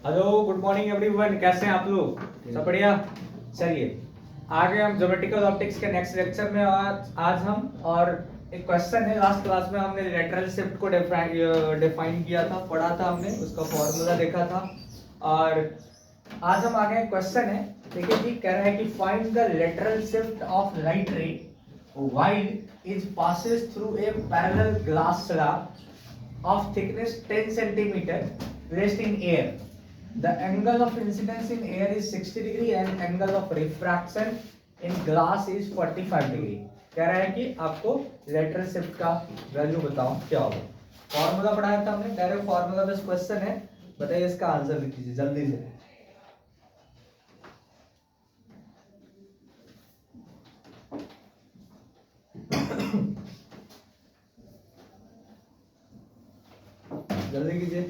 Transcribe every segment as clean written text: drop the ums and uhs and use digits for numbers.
Hello good morning everyone, कैसे हैं आप लोग? सब बढ़िया। चलिए आगे हम ज्योमेट्रिकल ऑप्टिक्स के नेक्स्ट लेक्चर में आज हम और एक क्वेश्चन है। लास्ट क्लास में हमने लेटरल शिफ्ट को डिफाइन किया था, पढ़ा था हमने, उसका फॉर्मूला देखा था। और आज हम आगे क्वेश्चन है, देखिए जी, कह रहा है कि find the lateral shift of light रे while is passes through a parallel glass slab of thickness 10 centimeter placed in air. The angle of incidence in air is 60 degree and angle of refraction in glass is 45 degree. कह रहा है कि आपको lateral shift का value बताओ क्या होगा। Formula पढ़ाया था हमने, डायरेक्ट फॉर्मूला बेस्ड क्वेश्चन है। बताइए इसका आंसर लिख लीजिए जल्दी से। जल्दी कीजिए।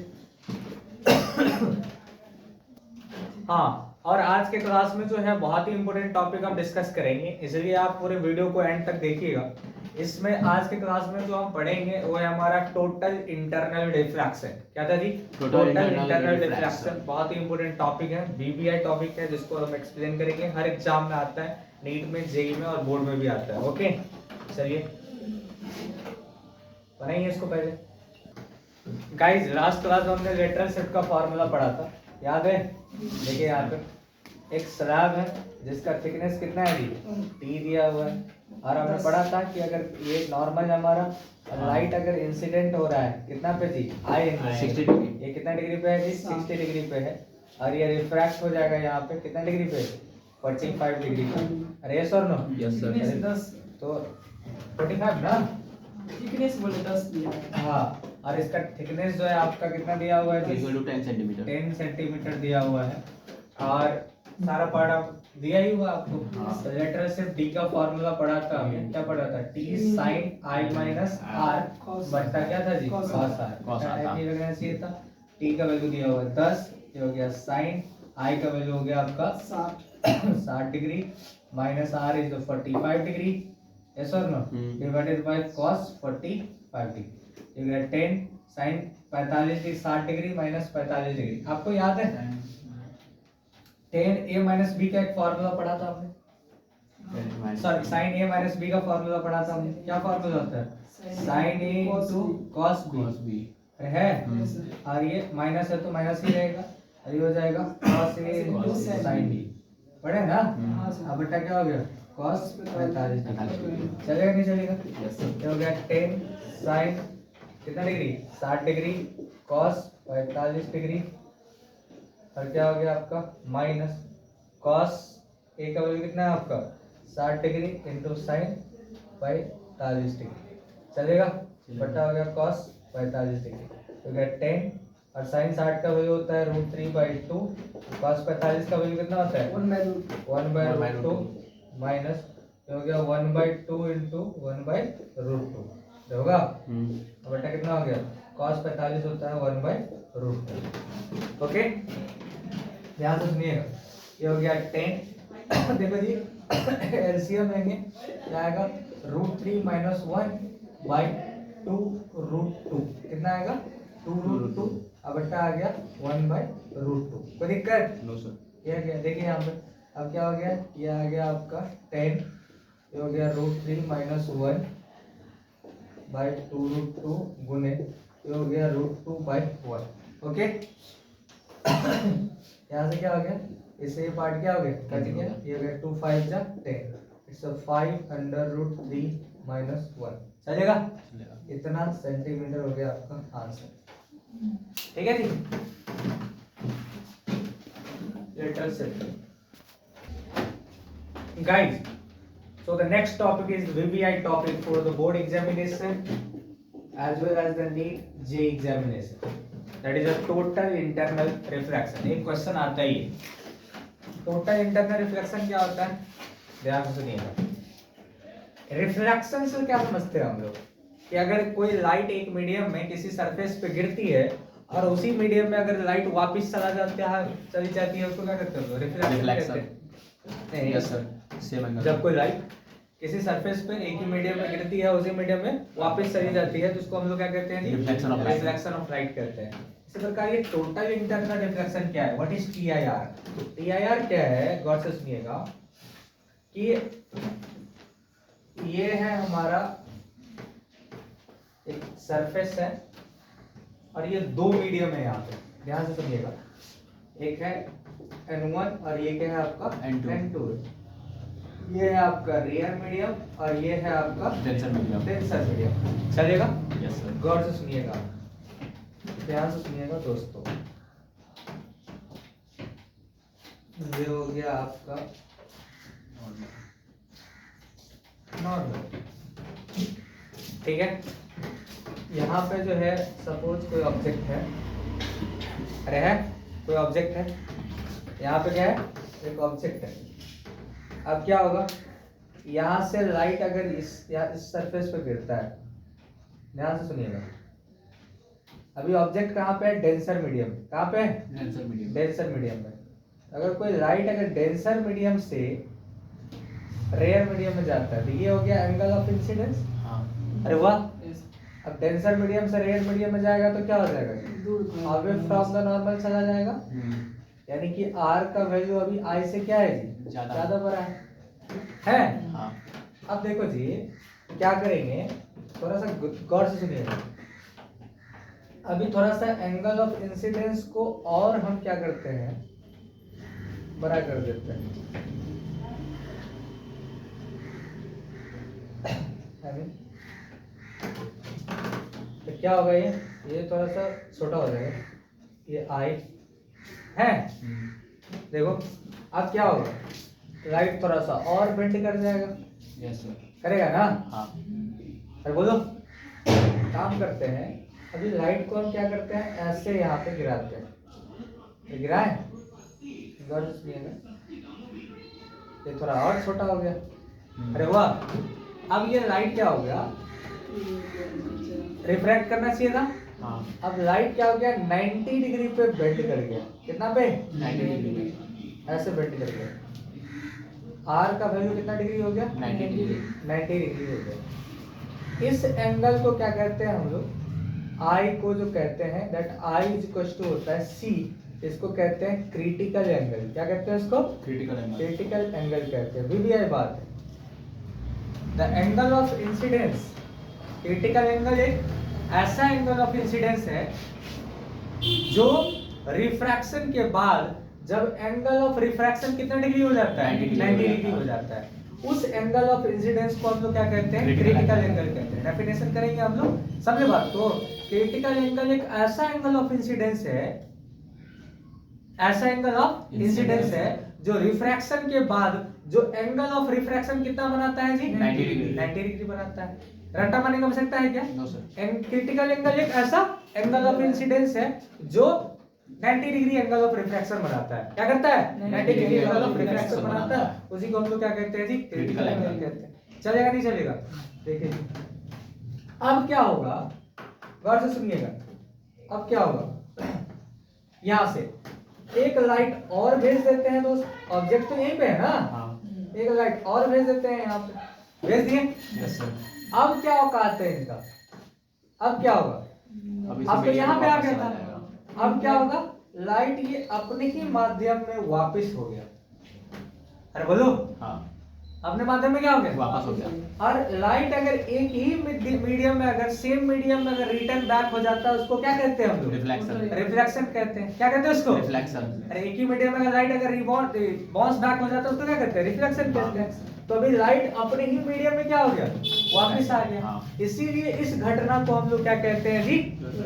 हाँ, और आज के क्लास में जो है बहुत ही इंपॉर्टेंट टॉपिक हम डिस्कस करेंगे, इसलिए आप पूरे वीडियो को एंड तक देखिएगा। इसमें आज के क्लास में जो हम पढ़ेंगे वो है हमारा टोटल इंटरनल रिफ्रैक्शन। क्या था जी? टोटल इंटरनल रिफ्रैक्शन बहुत ही इंपॉर्टेंट टॉपिक है, बीबीआई टॉपिक है, जिसको हम एक्सप्लेन करेंगे। हर एग्जाम में आता है, नीट में, जेईई में और बोर्ड में भी आता है। ओके, चलिए बनाइए इसको पहले। गाइस, लास्ट क्लास में हमने लेटरल शिफ्ट का फॉर्मूला पढ़ा था, याद है? देखिए यहाँ पे एक स्लैब है जिसका थिकनेस कितना है जी? टी दिया हुआ है। और हमने पढ़ा था कि अगर ये नॉर्मल हमारा लाइट अगर इंसिडेंट हो रहा है कितना पे जी? आई 60 डिग्री। ये कितना डिग्री पे है जी? 60 डिग्री पे है। और ये रिफ्रैक्ट हो जाएगा यहाँ पे कितना डिग्री पे? 45 डिग्री पे। अरे यस और नो? Yes sir. तो 45 ना, थिकनेस बोले 10 दिया। हाँ, और इसका थिकनेस जो है आपका कितना दिया हुआ है? 10 सेंटीमीटर। 10 सेंटीमीटर दिया हुआ है। और सारा पार्ट आप दिया ही हुआ आपको। हाँ। तो लेटर सिर्फ डी का फॉर्मूला पढ़ा था हमने, क्या पढ़ा था? T sine i minus r बटा क्या था जी? Cos cos r. Cos R था। ऐसे लगना चाहिए था। टी का वैल्यू दिया हुआ है 10, ये हो गया साइन, आई का वैल्यू हो गया आपका 60 degree, minus r is 45 degree, yes और नो, डिवाइडेड बाय कॉस 45 डिग्री। ये गया 10 sine 45 degree, 60 degree minus 45 degree. आपको याद है 10 a माइनस बी का एक फॉर्मूला पढ़ा था आपने? Sorry, sine a minus b का फॉर्मूला पढ़ा था हमने। क्या फॉर्मूला होता है? Sine a into cos b है। और ये माइनस है तो माइनस ही रहेगा, और ये हो जाएगा cos a into sin b। पढ़े ना? अब बेटा क्या हो गया? cos 45 degree. चलेगा नहीं चलेगा? ये हो गया 10 साइन कितना डिग्री? 60 डिग्री, cos 45 डिग्री, और क्या हो गया आपका? माइनस cos ए का वैल्यू कितना है आपका? 60 डिग्री इंटू साइन 45 डिग्री। चलेगा? बटा हो गया cos 45 डिग्री, तो गया 10, और साइन 60 का वैल्यू होता है √3/2, cos 45 का वैल्यू कितना होता है? 1/√2 माइनस, ये हो गया 1/2 इंटू 1/√2 होगा। बटा कितना हो गया? cos 45 होता है 1/√2। ओके, ध्यान से सुनिएगा। ये हो गया 10 देखो जी, एलसीएम लेंगे, क्या आएगा? √3 माइनस 1/2√2 कितना आएगा? 2√2। अब बटा आ गया 1/√2। कोई दिक्कत? No sir. ये क्या देखिए यहाँ पे, अब क्या हो गया? ये आ गया आपका 10, ये हो गया √3 माइनस 1/2√2 गुने, ये हो गया √2/1। ओके, यहाँ से क्या हो गया? इससे ये पार्ट क्या हो गया? कट गया। ये हो गया 2 5 जा 10, इट्स 5/√3 माइनस 1। चलेगा? इतना सेंटीमीटर हो गया आपका आंसर। ठीक है जी, lateral shift. Guys, so the next topic is VBI topic for the board examination as well as the NEET JEE examination. That is a total internal reflection. एक question आता ही है। टोटल इंटरनल रिफ्लेक्शन क्या होता है? ध्यान से सुनिएगा। Reflection से क्या समझते हैं हम लोग? कि अगर कोई लाइट एक मीडियम में किसी सरफेस पे गिरती है और उसी मीडियम में अगर लाइट वापस चली जाती है, उसको क्या कहते हैं? रिफ्लेक्शन कहते हैं। Yes sir, same. जब कोई लाइट किसी सरफेस पे एक ही मीडियम में गिरती है, उसी मीडियम में वापस चली जाती है, तो उसको हम लोग क्या कहते हैं जी? Reflection of light. Reflection of light कहते हैं। इसी प्रकार ये टोटल इंटरनल रिफ्लेक्शन क्या है, व्हाट इज TIR? TIR क्या है, गौर से सुनिएगा कि ये है हमारा एक सरफेस है और ये दो मीडियम है यहाँ पे, ध्यान से सुनिएगा, एक है N1 और ये क्या है आपका N2। ये है आपका रियर मीडियम और ये है आपका टेंसर मीडियम। टेंसर मीडियम, चलेगा? Yes sir. गौर से सुनिएगा, ध्यान से सुनिएगा दोस्तों। ये हो गया आपका नॉर्मल, ठीक है। यहाँ पे जो है सपोज कोई ऑब्जेक्ट है, अरे है कोई ऑब्जेक्ट है, यहाँ पे क्या है, एक ऑब्जेक्ट है। अब क्या होगा, यहाँ से लाइट अगर इस सरफेस पे गिरता है, ध्यान से सुनिएगा, अभी ऑब्जेक्ट कहाँ पे है, डेंसर मीडियम, कहाँ पे है, टेंसर मीडियम। डेंसर मीडियम में। अगर कोई लाइट अगर डेंसर मीडियम से रेयर मीडियम में जाता है तो ये हो गया एंगल ऑफ इंसिडेंस। हाँ। अरे वाह, Yes. अब डेंसर मीडियम से रेयर मीडियम में जाएगा तो क्या हो जाएगा, अवे फ्रॉम द नॉर्मल चला जाएगा, यानी कि R का वैल्यू अभी I से क्या है जी, ज्यादा बड़ा है। हाँ। अब देखो जी क्या करेंगे, थोड़ा सा गौर से सुनिएगा। अभी थोड़ा सा एंगल ऑफ इंसिडेंस को और हम क्या करते हैं, बड़ा कर देते हैं। तो क्या होगा, ये थोड़ा सा छोटा हो जाएगा, ये I है। देखो अब क्या होगा, लाइट थोड़ा सा और बेंड कर जाएगा, यस सर। करेगा ना। हाँ। अरे बोलो, काम करते हैं। अभी लाइट को हम क्या करते हैं, ऐसे यहाँ पे गिराते हैं, ये गिराए, गौर से सुनिएगा, ये थोड़ा और छोटा हो गया। अरे वाह, अब ये लाइट क्या हो गया, रिफ्रैक्ट करना चाहिए था। हाँ। अब लाइट क्या हो गया, 90 डिग्री पे बेंड कर गया, कितना पे, 90 डिग्री में। ऐसे बेंड कर गया। R का वैल्यू कितना डिग्री हो गया, 90 डिग्री। 90 डिग्री हो गया। इस एंगल को क्या कहते हैं हम लोग, I को जो कहते हैं, that I is equal to होता है C, इसको कहते हैं क्रिटिकल एंगल। क्या कहते हैं इसको, क्रिटिकल एंगल। क्रिटिकल एंगल कहते हैं। VBI बात है। The angle of incidence, critical angle एक ऐसा एंगल ऑफ इंसिडेंस है जो रिफ्रैक्शन के बाद, जब एंगल ऑफ रिफ्रैक्शन कितना डिग्री हो जाता है, 90 डिग्री हो जाता है, उस एंगल ऑफ इंसिडेंस को हम लोग क्या कहते हैं, क्रिटिकल एंगल कहते हैं। डेफिनेशन करेंगे हम लोग, समझे बात को। क्रिटिकल एंगल एक ऐसा एंगल ऑफ इंसिडेंस है, ऐसा एंगल ऑफ इंसिडेंस है जो रिफ्रैक्शन के बाद जो एंगल ऑफ रिफ्रैक्शन कितना बनाता है जी, 90 डिग्री। 90 डिग्री बनाता है। रट्टा मारने की आवश्यकता है क्या, नो सर। क्रिटिकल एंगल एक ऐसा एंगल ऑफ इंसिडेंस है जो 90 डिग्री एंगल ऑफ रिफ्रैक्शन बनाता है। क्या करता है, 90 डिग्री एंगल ऑफ रिफ्रैक्शन बनाता है, उसी को हम लोग क्या कहते हैं जी, क्रिटिकल एंगल कहते हैं। चलेगा नहीं चलेगा, देखिए अब क्या होगा, गौर से सुनिएगा। अब क्या होगा, यहां से एक लाइट और भेज देते हैं दोस्त, ऑब्जेक्ट तो यहीं पे है ना, हाँ। एक लाइट और भेज देते हैं, यहाँ पे भेज दिए। Yes sir. अब क्या औकात है इनका, अब क्या होगा, अब तो यहाँ पे आ गया था, अब क्या होगा, लाइट ये अपने ही माध्यम में वापस हो गया। अरे बोलो, हाँ। अपने माध्यम में क्या हो गया, वापस हो गया। और लाइट अगर एक ही मीडियम में, अगर सेम मीडियम में अगर रिटर्न बैक हो जाता है, उसको क्या कहते हैं हम लोग, रिफ्लेक्शन। रिफ्लेक्शन कहते हैं। क्या कहते हैं उसको, रिफ्लेक्शन। अरे एक ही मीडियम में अगर लाइट अगर बाउंस बैक हो जाता है, उसको क्या कहते हैं, रिफ्लेक्शन कहते हैं। तो अभी लाइट अपने ही मीडियम में क्या हो गया, वापस आ गया। हाँ। इसीलिए इस घटना को हम लोग क्या कहते हैं जी,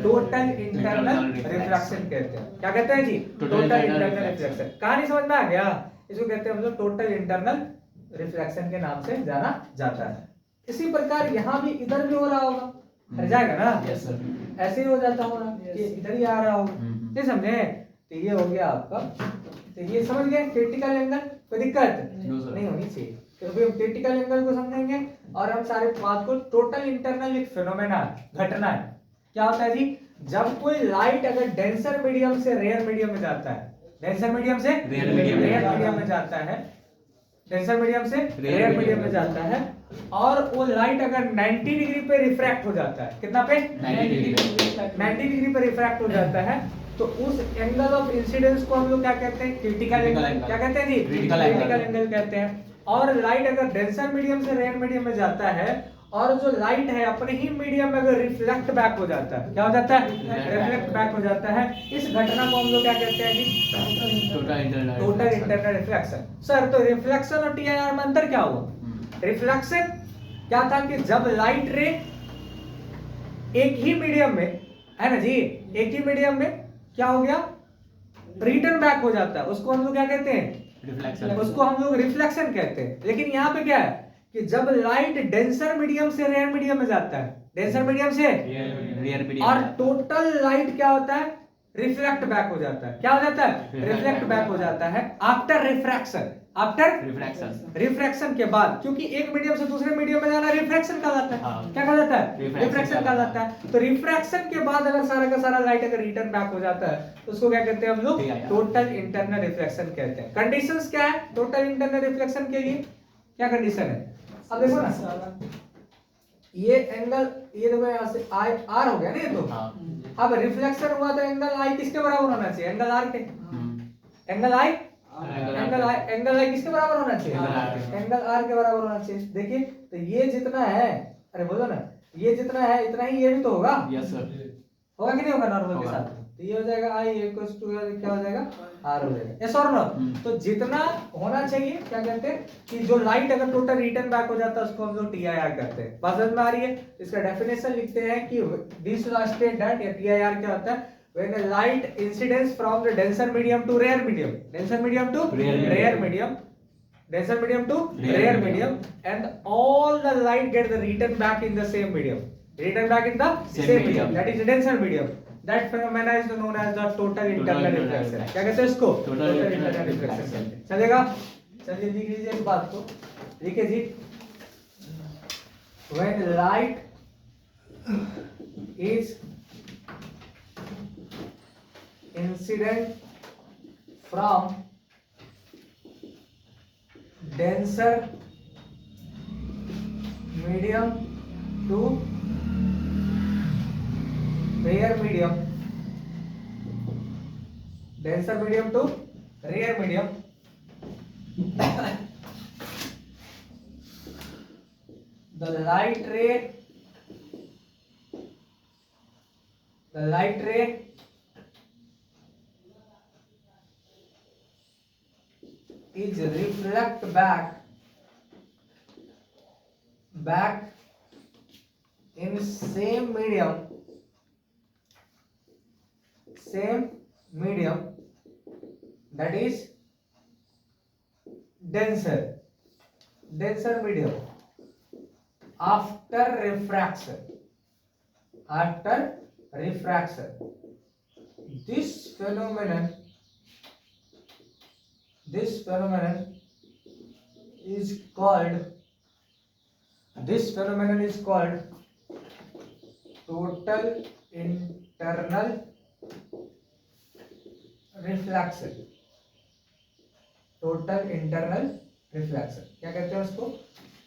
टोटल इंटरनल रिफ्लेक्शन कहते हैं। क्या कहते हैं जी, टोटल इंटरनल रिफ्लेक्शन। कहानी समझ में आ गया, इसको कहते हैं हम लोग टोटल इंटरनल रिफ्लेक्शन के नाम से जाना जाता है। इसी प्रकार यहाँ भी इधर भी हो रहा होगा, हट जाएगा ना, यस सर। ऐसे ही हो जाता होगा कि इधर ही आ रहा होगा, नहीं समझे। तो ये हो गया आपका, तो ये समझ गए क्रिटिकल एंगल, कोई दिक्कत नहीं होनी चाहिए। तो अभी हम क्रिटिकल एंगल को समझेंगे और हम सारे बात को, टोटल इंटरनल एक फिनोमेना, घटना है। क्या होता है जी, जब कोई लाइट अगर डेंसर मीडियम से रेयर मीडियम में जाता है, डेंसर मीडियम से रेयर मीडियम में जाता है, डेंसर मीडियम से रेयर मीडियम में जाता है, और वो लाइट अगर 90 डिग्री पे रिफ्रैक्ट हो जाता है, कितना पे, 90 डिग्री। 90 डिग्री पे रिफ्रैक्ट हो जाता है, तो उस एंगल ऑफ इंसिडेंस को हम लोग क्या कहते हैं? Critical angle. क्या कहते हैं जी? Critical क्रिटिकल एंगल कहते हैं। और लाइट अगर डेंसर मीडियम से रेयर मीडियम में जाता है और जो लाइट है अपने ही मीडियम में अगर रिफ्लेक्ट बैक हो जाता है, क्या हो जाता है? रिफ्लेक्ट बैक हो जाता है। इस घटना को हम लोग क्या कहते हैं जी? Total internal reflection. सर तो रिफ्लेक्शन और टीआईआर में अंतर क्या हुआ? रिफ्लेक्शन क्या था कि जब लाइट रे एक ही मीडियम में है ना जी, एक ही मीडियम में क्या हो गया? रिटर्न बैक हो जाता है, उसको हम लोग क्या कहते हैं? रिफ्लेक्शन। उसको हम लोग रिफ्लेक्शन कहते हैं। लेकिन यहाँ पे क्या है कि जब लाइट डेंसर मीडियम से रेयर मीडियम में जाता है, डेंसर मीडियम से रियर मीडियम और टोटल लाइट क्या होता है? रिफ्लेक्ट बैक हो जाता है। क्या हो जाता है? रिफ्लेक्ट बैक हो जाता है आफ्टर रिफ्रैक्शन। आफ्टर रिफ्रैक्शन के बाद, क्योंकि एक मीडियम से दूसरे मीडियम में जाना रिफ्रैक्शन कहलाता है। हाँ। क्या कहलाता है? रिफ्रैक्शन रिफ्रैक्शन कहलाता है। तो रिफ्रैक्शन के बाद अगर सारा का सारा लाइट अगर रिटर्न बैक हो जाता है तो उसको क्या कहते हैं हम लोग? टोटल इंटरनल रिफ्लेक्शन कहते हैं। कंडीशंस क्या है टोटल इंटरनल रिफ्लेक्शन के लिए? क्या कंडीशन है? अब देखो ना, ये एंगल, ये देखो यहाँ से आई आर हो गया ना ये तो। अब रिफ्लेक्शन हुआ तो एंगल आई किसके बराबर होना चाहिए? एंगल आर के। एंगल आई एंगल आई किसके बराबर होना चाहिए? एंगल आर के बराबर होना चाहिए। देखिए तो ये जितना है, अरे बोलो ना, ये जितना है इतना ही ये भी तो होगा। Yes sir. होगा कि नहीं होगा? नॉर्मल के साथ तो ये हो जाएगा आई इक्वल्स टू क्या हो जाएगा? आर हो जाएगा। यस और नो? तो जितना होना चाहिए क्या कहते हैं कि जो लाइट अगर टोटल रिटर्न बैक हो जाता है उसको हम लोग टीआईआर कहते हैं। बात समझ में आ रही है? इसका डेफिनेशन लिखते हैं कि दिस स्टेट दैट या टीआईआर क्या होता है? when a light incidence from the denser medium to rare medium, denser medium to rare medium, denser medium to rare medium, and all the light get the return back in the same medium, return back in the same medium, that is the denser medium. That phenomena is known as the total internal reflection. क्या कहते हैं इसको? total internal reflection कहते हैं। चलेगा? चलिए लिख लीजिए इस बात को। लिखिए जी, when light is incident from denser medium to rare medium, denser medium to rare medium, the light ray is reflect back in same medium that is denser medium after refraction. This phenomenon is called total internal reflection. क्या कहते हैं उसको?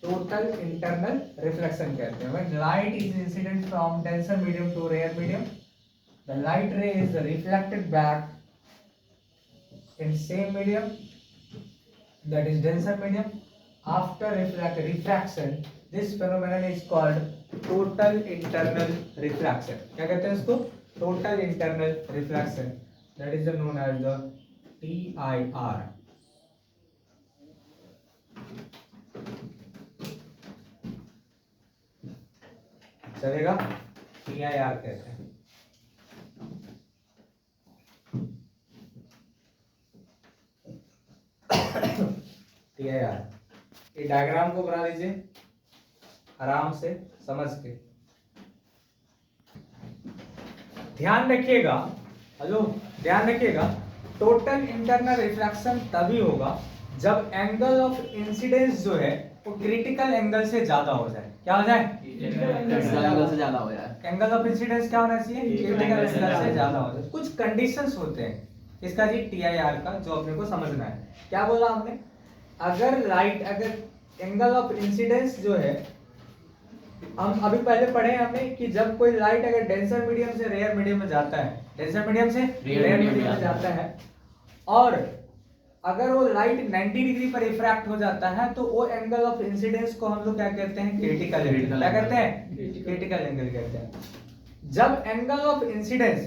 Total internal reflection कहते हैं। When light is incident from denser medium to rare medium, the light ray is reflected back in same medium, that is denser medium, after refraction. This phenomenon is called total internal reflection. क्या कहते हैं इसको? Total internal reflection. That is known as the TIR. चलेगा? TIR कहते हैं। TIR, ये diagram को बना लीजिए आराम से समझ के। ध्यान रखिएगा, हेलो ध्यान रखिएगा, टोटल इंटरनल रिफ्लेक्शन तभी होगा जब एंगल ऑफ इंसिडेंस जो है वो क्रिटिकल एंगल से ज्यादा हो जाए। क्या हो जाए? एंगल से ज्यादा हो जाए। एंगल ऑफ इंसिडेंस क्या होना चाहिए? क्रिटिकल एंगल से ज्यादा हो जाए। कुछ कंडीशंस होते हैं इसका जी टीआईआर का, जो अपने को समझना है। क्या बोला हमने? अगर एंगल ऑफ इंसिडेंस जो है हम अभी पहले पढ़े हैं हमने कि जब कोई लाइट अगर डेंसर मीडियम से रेयर मीडियम में जाता है, डेंसर मीडियम से रेयर मीडियम में जाता है, और अगर वो लाइट 90 डिग्री पर रिफ्रैक्ट हो जाता है तो वो एंगल ऑफ इंसिडेंस को हम लोग क्या कहते हैं? Critical angle. क्या कहते हैं? क्रिटिकल एंगल कहते हैं। जब एंगल ऑफ इंसिडेंस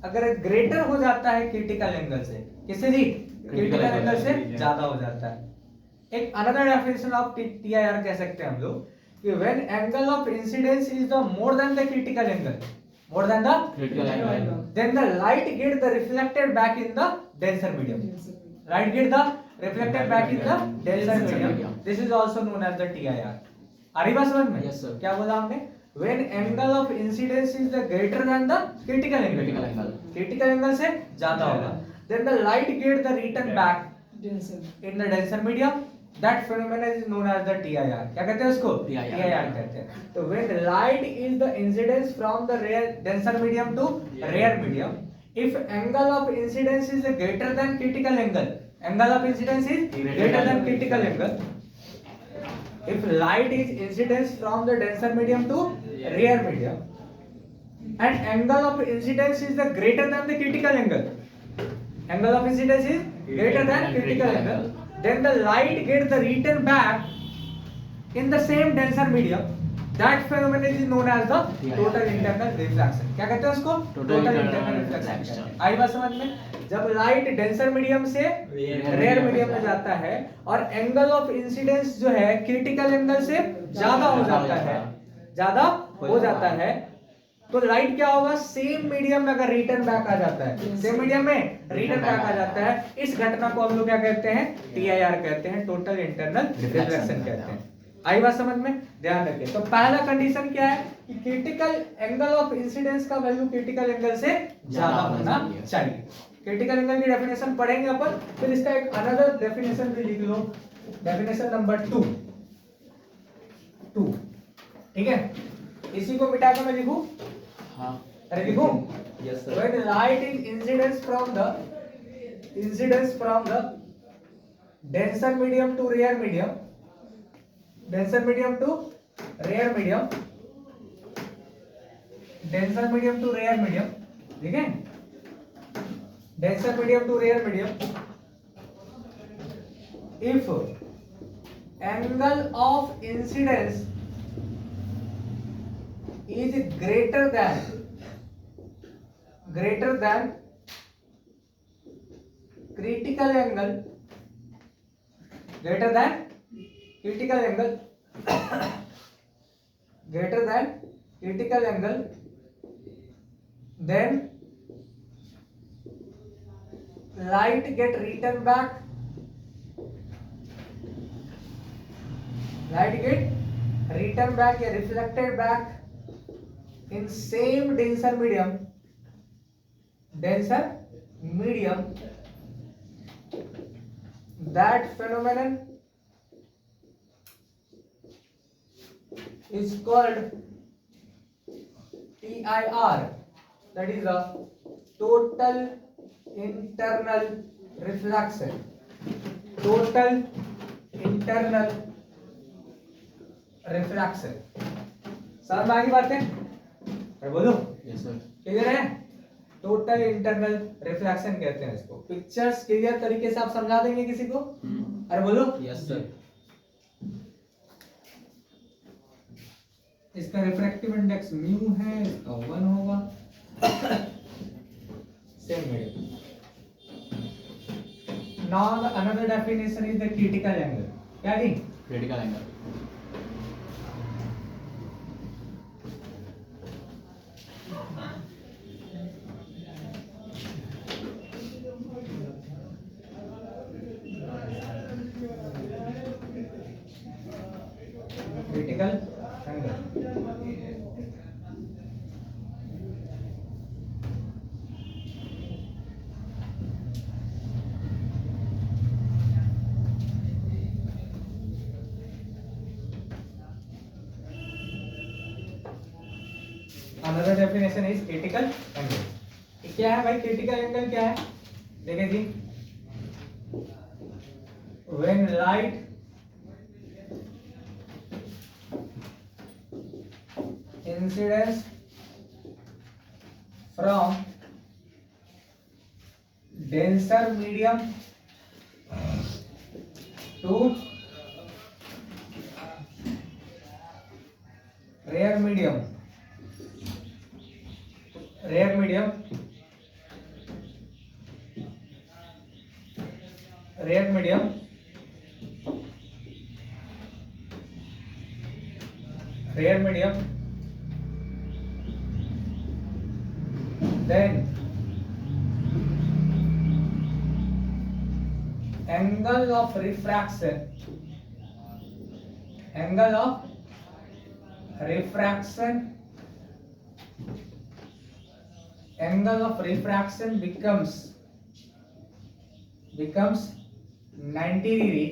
अगर ग्रेटर हो जाता है क्रिटिकल एंगल से, किससे जी? क्रिटिकल एंगल से ज्यादा हो जाता है। एक अनदर डेफिनेशन ऑफ TIR कह सकते हैं हम लोग कि when angle of incidence is the more than the critical angle, more than the Critical angle. then the light get the reflected back in the denser medium. Light get the reflected back in the denser medium. This is also known as the TIR. आ रही बात समझ में? Yes, sir. क्या बोला हमने? When angle of incidence is the greater than the critical angle. Critical angle. Critical angle से ज्यादा होगा. Then the light get the return back Denser. in the denser medium. That phenomenon is known as the TIR. क्या कहते हैं उसको? TIR कहते हैं. तो when light is the incidence from the rare denser medium to rare medium, if angle of incidence is greater than critical angle, angle of incidence is greater than critical angle. If light is incidence from the denser medium to rare medium, and angle of incidence is the greater than the critical angle, angle of incidence is greater than critical angle, then the light gets the return back in the same denser medium. That phenomenon is known as the total internal reflection. क्या कहते हैं उसको? Total internal reflection. आई बात समझ में? जब light denser medium से rare medium में जाता है और एंगल ऑफ इंसिडेंस जो है क्रिटिकल एंगल से ज्यादा हो जाता है, तो लाइट क्या होगा? सेम मीडियम में अगर रिटर्न बैक आ जाता है, सेम मीडियम में रिटर्न बैक आ जाता है, इस घटना को हम लोग क्या कहते हैं? TIR कहते हैं, टोटल इंटरनल रिफ्लेक्शन कहते हैं। आई बात समझ में? ध्यान रखिए। तो पहला कंडीशन क्या है कि क्रिटिकल एंगल ऑफ इंसिडेंस का वैल्यू क्रिटिकल एंगल से ज्यादा होना चाहिए। क्रिटिकल एंगल की डेफिनेशन पढ़ेंगे अपन, फिर इसका एक अनदर डेफिनेशन भी लिख लो, डेफिनेशन नंबर 2। ठीक है, इसी को मिटा के मैं लिखूं? हाँ। अरे लिखूं? Yes, sir. When light is incidence from the denser medium to rare medium, denser medium to rare medium, denser medium to rare medium, ठीक है? Denser medium to rare medium, if angle of incidence is greater than critical angle, greater than critical angle, greater than critical angle, then light get returned back, light get returned back या reflected back in same denser medium, that phenomenon is called TIR, that is the total internal reflection. Total internal reflection. समझ में आ गई बातें? अरे बोलो। Yes, sir. Clear है? Total internal reflection कहते हैं इसको। पिक्चर्स क्लियर तरीके से आप समझा देंगे किसी को? अरे बोलो। Yes, sir. इसका रिफ्रैक्टिव इंडेक्स म्यू है, इसका 1 होगा। Same medium. Now another definition is the critical angle. क्या जी? Critical angle. Critical angle. Another definition is critical angle. क्या है भाई क्रिटिकल एंगल? क्या है देखें जी, when light incidence from denser medium to rare medium rare medium rare medium rare medium then angle of refraction becomes 90 degree.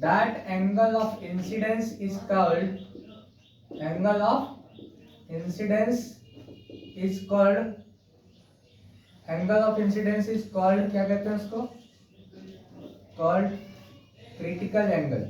That angle of incidence is called क्या कहते हैं उसको? called critical angle.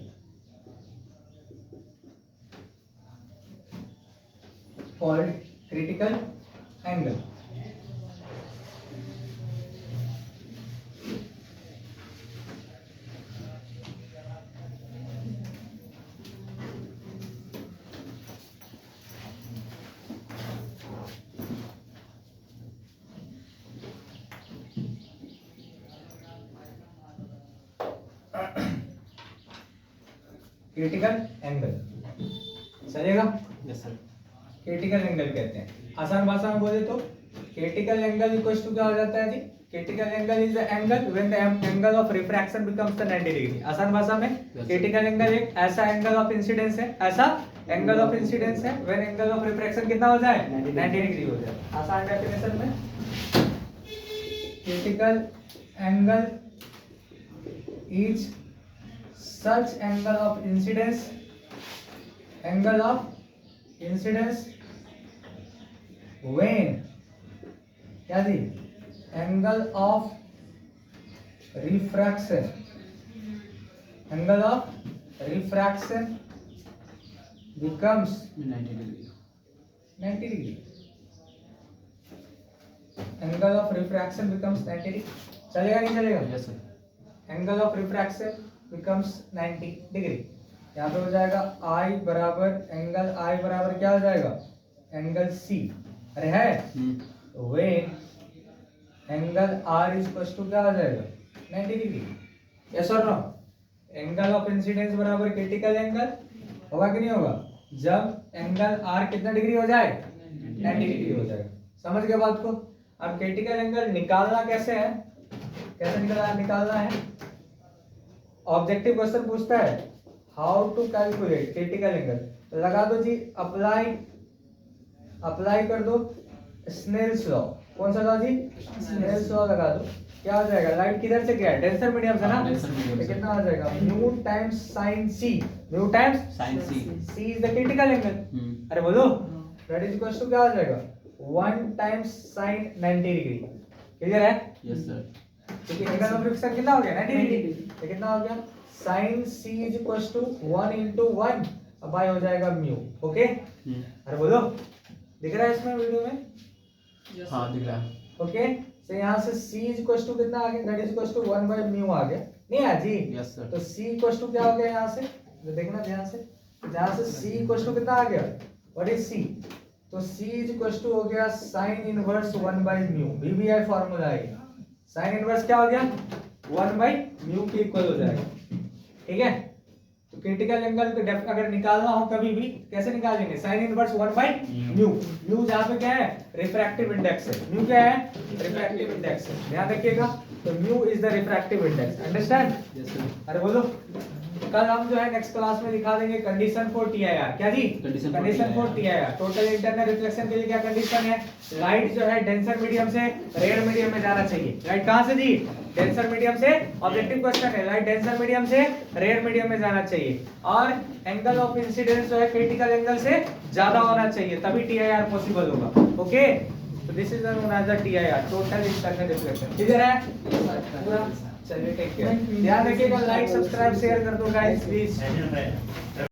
Critical angle चलेगा? Yes sir. Critical angle कहते हैं। आसान भाषा में बोले तो क्रिटिकल एंगल इक्वल्स टू क्या हो जाता है जी? Critical angle is the angle when the angle of refraction becomes the 90 degree. आसान भाषा में क्रिटिकल एंगल एक ऐसा एंगल ऑफ इंसिडेंस है व्हेन एंगल ऑफ रिफ्रैक्शन कितना हो जाए? 90 डिग्री हो जाए। आसान डेफिनेशन में critical angle is such angle of incidence when क्या जी? angle of refraction becomes 90 degree. 90 degree. Angle of refraction becomes 90 degree. चलेगा नहीं चलेगा? Yes sir. Angle of refraction becomes 90 degree. यहाँ पे हो जाएगा I बराबर एंगल I बराबर क्या हो जाएगा? Angle C। अरे है when angle R is equal to क्या हो जाएगा? 90 डिग्री। यस और नो? एंगल ऑफ इंसिडेंस बराबर क्रिटिकल एंगल होगा कि नहीं होगा? जब एंगल R कितना डिग्री हो जाए? 90 डिग्री हो जाएगा। समझ गए बात को? अब क्रिटिकल एंगल निकालना कैसे है? निकालना है? ऑब्जेक्टिव क्वेश्चन पूछता है how to calculate critical angle. तो लगा दो जी अप्लाई कर दो स्नेल्स लॉ। कौन सा लॉ जी? स्नेल्स लॉ लगा दो। क्या हो जाएगा? लाइट किधर से क्या है? डेंसर मीडियम से ना? तो कितना आ जाएगा? Mu times sine c. Mu times sine c. C is the critical angle. अरे बोलो दैट इज इक्वल टू क्या हो जाएगा? 1 टाइम्स साइन 90 डिग्री। क्लियर है? Yes sir. क्योंकि एंगल ऑफ रिफ्रैक्शन कितना हो गया? 90 डिग्री। तो कितना हो गया? sin c is equal to 1 into 1 अब बाय हो जाएगा म्यू। ओके? अरे बोलो दिख रहा है इसमें वीडियो में? हाँ दिख रहा है। ओके? तो यहाँ से c इज इक्वल टू कितना आ गया? That is equal to 1 by mu आ गया। नहीं आ जी? Yes sir. तो c इक्वल टू क्या हो गया यहाँ से? तो देखना ध्यान से। जहाँ से c इक्वल टू कितना आ गया? What is c? तो c इज इक्वल टू हो गया sin inverse 1 by mu. VBI formula है। sin इनवर्स क्या हो गया? 1 by म्यू के इक्वल हो जाएगा। ठीक है? तो क्रिटिकल एंगल को अगर निकालना हो कभी भी कैसे निकालेंगे? sin inverse 1 by mu. Mu जहाँ पे क्या है? रिफ्रैक्टिव इंडेक्स है। म्यू क्या है? रिफ्रैक्टिव इंडेक्स है। ध्यान रखिएगा। तो mu is the refractive index. Understand? Yes sir. अरे बोलो कल हम जो है नेक्स्ट क्लास में दिखा देंगे कंडीशन फॉर टीआईआर। क्या जी? Condition for TIR. Total internal reflection के लिए क्या कंडीशन है? लाइट जो है डेंसर मीडियम से रेयर मीडियम में जाना चाहिए। लाइट कहां से जी? डेंसर मीडियम से। ऑब्जेक्टिव क्वेश्चन है लाइट डेंसर मीडियम से रेयर मीडियम में जाना चाहिए। और एंगल ऑफ इंसिडेंस जो है क्रिटिकल एंगल से ज्यादा होना चाहिए, तभी टीआईआर पॉसिबल होगा। ओके? तो this is known as the TIR, total internal reflection. Clear है? पूरा चलिए टेक केयर। ध्यान रखिएगा। लाइक सब्सक्राइब शेयर कर दो गाइस प्लीज।